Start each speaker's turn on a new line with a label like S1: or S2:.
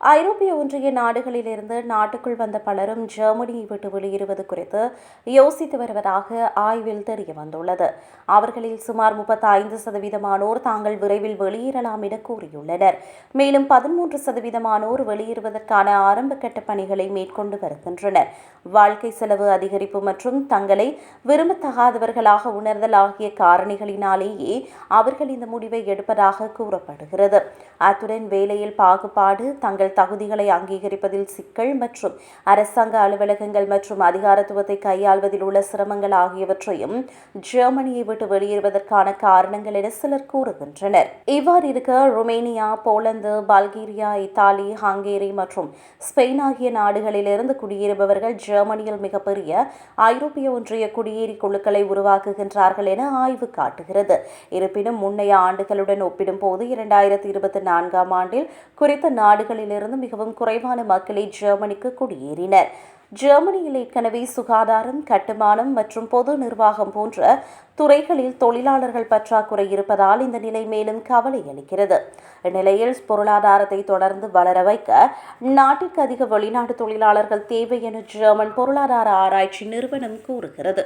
S1: ஐரோப்பிய ஒன்றிய நாடுகளிலிருந்து நாட்டுக்குள் வந்த பலரும் ஜெர்மனியை விட்டு வெளியேறுவது குறித்து யோசித்து வருவதாக ஆய்வில் தெரியவந்துள்ளது. அவர்களில் சுமார் 35% தாங்கள் விரைவில் வெளியேறலாம் என கூறியுள்ளனர். மேலும் 13% வெளியேறுவதற்கான ஆரம்பகட்ட பணிகளை மேற்கொண்டு வருகின்றனர். வாழ்க்கை செலவு அதிகரிப்பு மற்றும் தங்களை விரும்பத்தகாதவர்களாக உணர்தல் ஆகிய காரணிகளினாலேயே அவர்கள் இந்த முடிவை எடுப்பதாக கூறப்படுகிறது. அத்துடன் வேலையில் பாகுபாடு, தங்கள் தகுதிகளை அங்கீகரிப்பதில் சிக்கல் மற்றும் அரசாங்க அலுவலகங்கள் மற்றும் அதிகாரத்துவத்தை கையாள்வதில் உள்ள சிரமங்கள் ஆகியவற்றையும் ஜெர்மனியை விட்டு வெளியேறுவதற்கான காரணங்கள் என சிலர் கூறுகின்றனர். இவ்வாறு இருக்க Romania, Poland, Bulgaria, Italy, Hungary மற்றும் ஸ்பெயின் ஆகிய நாடுகளிலிருந்து குடியேறுபவர்கள் ஜெர்மனியில் மிகப்பெரிய ஐரோப்பிய ஒன்றிய குடியேறி குழுக்களை உருவாக்குகின்றார்கள் என ஆய்வு காட்டுகிறது. இருப்பினும் முன்னைய ஆண்டுகளுடன் ஒப்பிடும்போது 2024ஆம் ஆண்டில் குறித்த நாடுகளிலிருந்து மிகவும் குறைவான மக்களே ஜெர்மனிக்கு குடியேறினர். ஜெர்மனியில் ஏற்கனவே சுகாதாரம், கட்டுமானம் மற்றும் பொது நிர்வாகம் போன்ற துறைகளில் தொழிலாளர்கள் பற்றாக்குறை இருப்பதால் இந்த நிலை மேலும் கவலை அளிக்கிறது. இந்நிலையில் பொருளாதாரத்தை தொடர்ந்து வளர வைக்க நாட்டிற்கு அதிக வெளிநாட்டு தொழிலாளர்கள் தேவை என ஜெர்மன் பொருளாதார ஆராய்ச்சி நிறுவனம் கூறுகிறது.